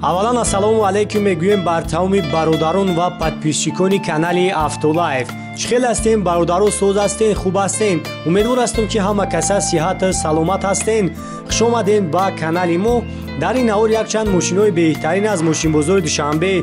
аввалан ассалому алайкум мегӯем бар тамоми бародарон ва подписчикони канали Автолайф. Чӣ хел ҳастем бародаро, соз ҳастем, хуб ҳастем? Умедвор ҳастам ки ҳама каса сиҳату саломат ҳастем. Хуш омадем ба канали мо. дар ин ҳавол якчанд мошинҳои беҳтарин аз мошинбозори Душанбе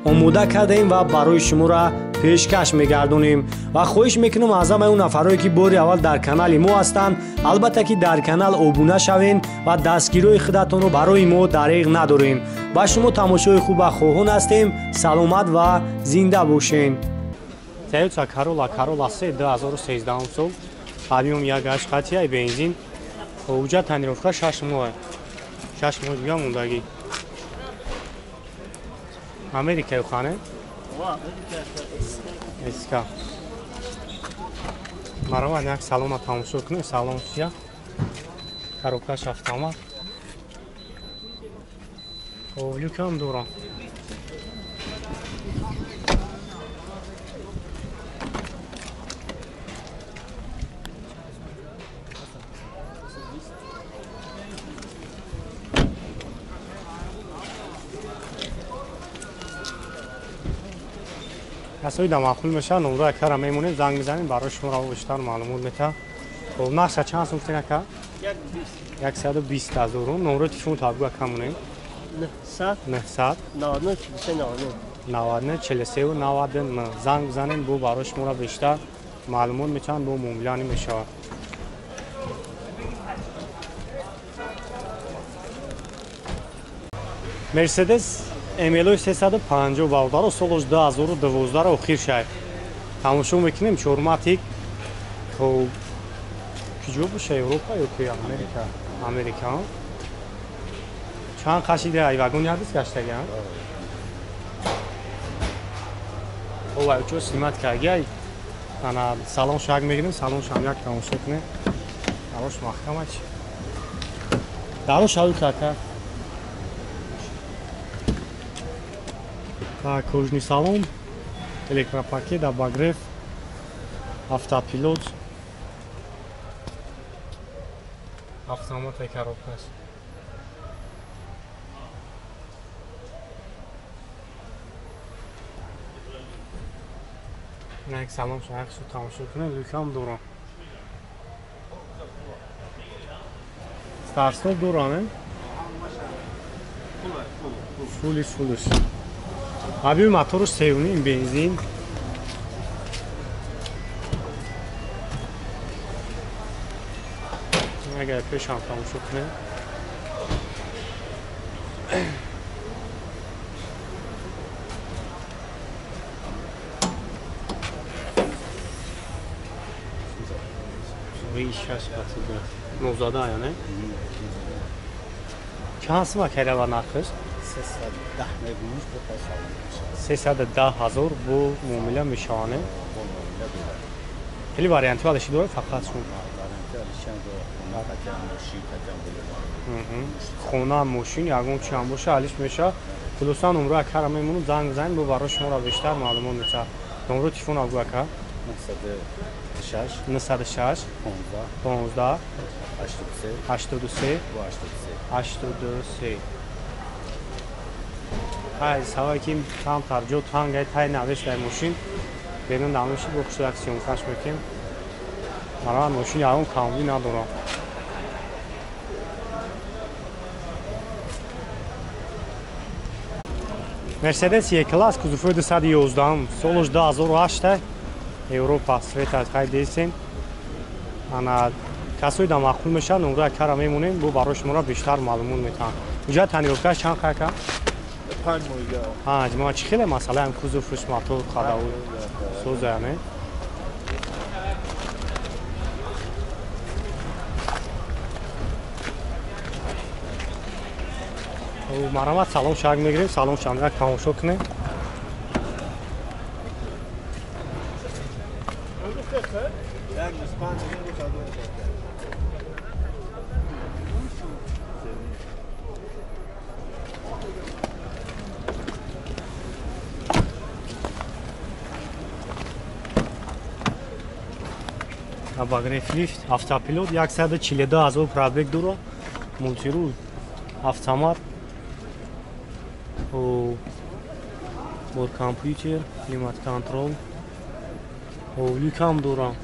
омода кардаем ва барои шуморо пешкаш мегардонем ва хоҳиш мекунам аз ҳамаи нафароне ки бори аввал дар канали мо ҳастанд, албатта ки дар канал обуна шавен ва дастгирои худатонро барои мо дариғ надорем. ба шумо тамошои хуб ва хоҳон ҳастем. Саломат ва зинда бошен. Toyota Corolla 3 2013 сол, объем 1.8 қатъияи бензин, ҳуҷҷат танировка 6 моҳ. 6 моҳ дига мондаги. Америкаи хане? Эска. Марава як салома тамошо кунем, салон чия. Коробка автомат. Овлюкам дорам. کسایی در مخول میشه نمره کارا میمونیم زنگ میزنیم برای شما رو بیشتر معلومات میده. خب نقش چند سوم تینا که 120,000 نمره تیشون تابگو کمونه 900 99 43 و 99 زنگ میزنیم بو برای شما رو بیشتر معلومات میتونن بو مومیلانی میشه. مرسدس ML 350 балдар солош 2012 охир шай. Тамошо мекунем чорматик. Хоб киҷо боша Европа ё ки Америка? Америка. Чанд қашида ай вагон ядис гаштаган? Ова чо симат кагай. Ана салон шаг мегирем, салон шам як тамошо кунем. Дарош махкамач. Дарош ҳал кака. Так, кожный салон, электропакет, обогрев, автопилот, автомат и коробка. Нэг салон шахах шо тамошо кунем, лукам дорам. Старстоп дорам, э? Фулиш. Объем мотора севни бензин. Агар пешам тамошо кунем. Вишаш батида. Нозада я не? Чанд сум акайла нархиш? 310,000 бу муомила мешаване. Хеле варианти алиши дорад фақат шун. Хона мошин ягон чи ҳам боша алиш меша. Хулосан номеро кара мемонам занг бизанем бо барои шуморо бештар маълумот медиҳад. Номеро телефон агӯ ака 906 15 83 83. Ай, савай ким там тарҷо тангай тай навеш дар мошин. Берун намеши бо хушд аксион каш мекем. Мара мошин ягон камви надорам. Mercedes E-Class кузовои 211 солош 2008 Европа света хай десен. Ана касои да махкул меша номеро кара мемонем бо барои шуморо бештар маълумот метавам. Уҷа танировка чанд хака? 5 моҳ. Ҷума чӣ хеле масъала ҳам кузовш мотор хадави соза не? Марамат салон шаг мегирем, салон шам як тамошо кунем. Обогрев лифт, автопилот 142,000 пробег дора, мултирул, автомат. و بور کامپیوتر کلیمات کنترل و لیکام دورم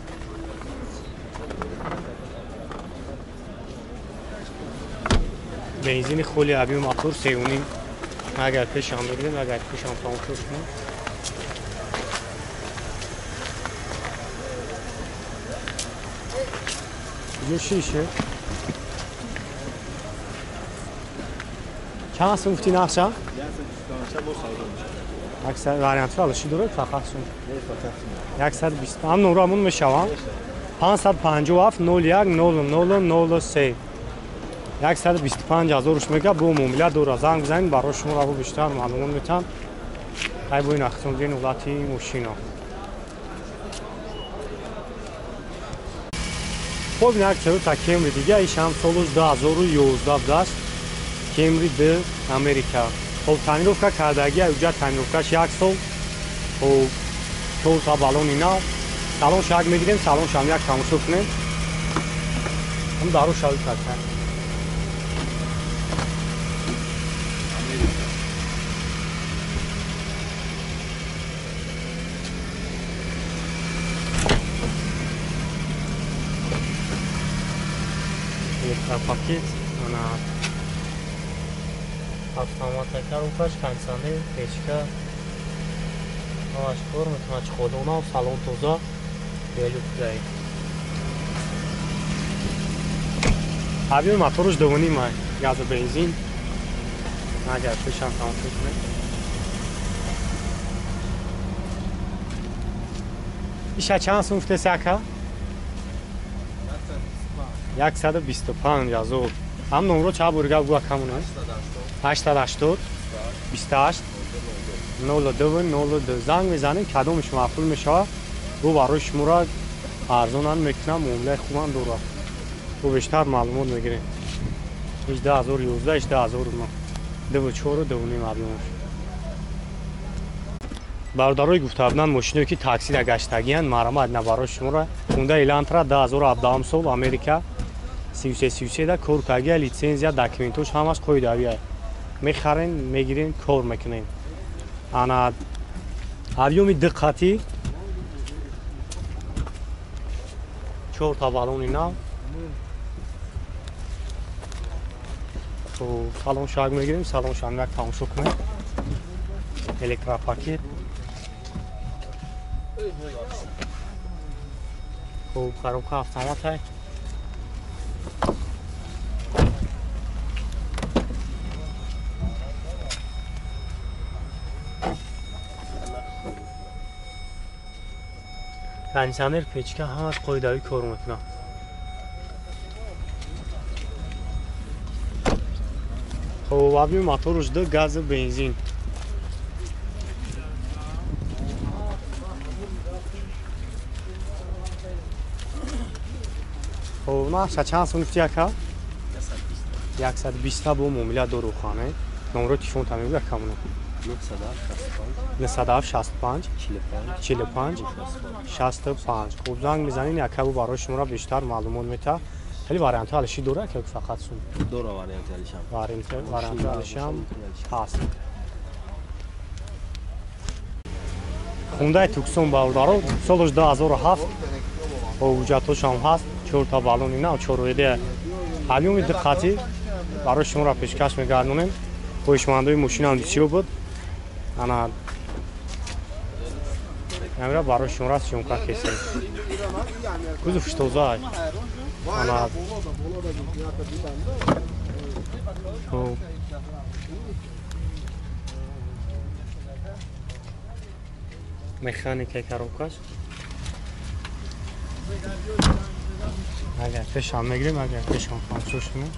بنزین خلی آبی موتور سیونی اگر پیشم بگیریم اگر پیشم تمام کنیم یه شیشه چند سوفتی نقشه؟ اکثر وریانت alışi durur faqat son 120 هم نمرمون میشوم 557 01 00 03 125,000 روش میگه بو مومیله دور زنگ بزنید برای شما رو بیشتر معلومات میتونم ای بوین اختون دین ولاتی موشینا خب این اکترو تا کمری دیگه ایش هم سالوش 2011 دست کمری به امریکا خب تنیروفکا کردگی اوجا تنیروفکاش 1 سال خب تو تا بالون اینا سالون شاگ میگیریم سالون شام یک تماشا کنیم هم دارو شاوی کرد paket ana автоматика рукаш кондиционер печка авашкор метавонад ходона салон тоза электрои ҳавои мотораш дувоним газу бензин агар пешам тамошо кунем иша чанд сум гуфтест ака 125,000 هم نمره چه برگه بگو کمونه 880 28 02 02 زنگ میزنیم کدومش معقول میشه و برای شما را ارزان میکنم معامله خوبم دوره و بیشتر معلومات میگیریم 18011 18009 24 دوونیم معلومات برادرای گفته بودن ماشینی که تاکسی را گشتگیان مرامت نه برای شما را خونده ایلانترا 2017 سال امریکا 33 دا کار کردگی لیسانس داکیومنتوش همش قویداویه میخرین میگیرین کار میکنین انا هاویومی دقتی 4 تا بالون اینا تو سالون شاگ میگیریم سالون شاگ یک تماشا کنیم الکترا پاکت خوب خراب که автомат های кондиционер печка ҳамаш қоидави кор мекунад хоб аби моторуш ду газу бензин хоб наша чанд сум гуфти ака 120 бо муомила дору хона номро телефон тамига камуна 965 45 65 خوب زنگ میزنین یک کبو برای شما را بیشتر معلومات میده خیلی واریانت علشی دوره که فقط سون دوره واریانت علشی هم هست خونده توکسون باودارو سالش 2007 با وجودش هم هست 4 تا بالون اینا و 4 رویده هلیوم دقتی برای شما را پیشکش میگردونیم هوشمندی ماشین هم چی بود انا امرا برای شما را سیمکار کسی کدومش توزای انا مکانیک کاروکاش اگر پیشم میگیریم اگر پیشم خاموش کنیم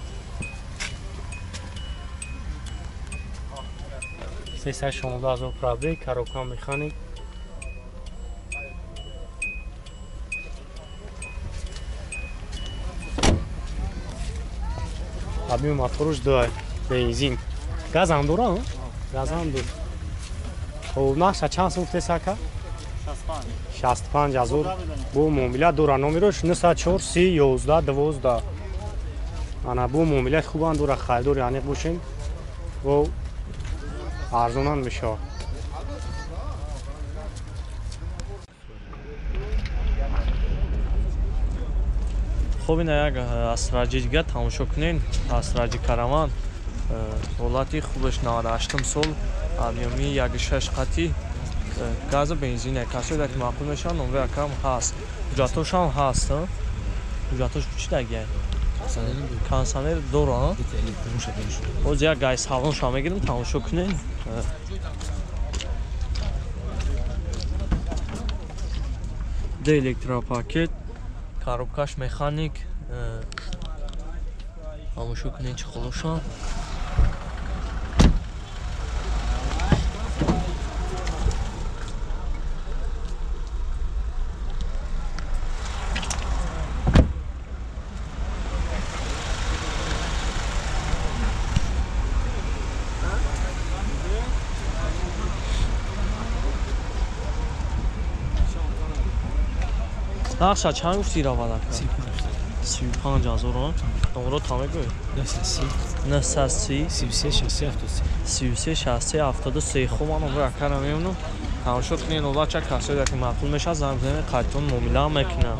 316 پرابری کاروکا مکانیک ابی موتورش دو بنزین گاز هم داره گاز هم داره خب نقشه چند سوخته ساکا 65,000 بو معامله دوره نمرش 94 30 11 12 انا بو معامله خوبان دوره خریدار یعنی باشین و арзонанд бишо. خب این یک اسراجی دیگه تماشا کنین. اسراجی کاروان ولایتی خوبش 98 سال آبیامی یک 6 قطی گاز بنزینه کسی که معقول میشن اون رقم هست. جاتوش هم هست. جاتوش چی دیگه؟ کانسانر دوران. او زیاد گایس هاون شما میگیریم تماشا کنین. ده الکتروپاکت коробкаш механик тамошо кунед чӣ хулошон. نقشه چند گفتی را بالا کرد؟ 35,000 نمره تامه گوی 930 33 60 73 خوب من نمره اکرم میمونم تماشا کنین اولا چه کسی که معقول میشه زنگ بزنید قطعا معامله هم میکنم.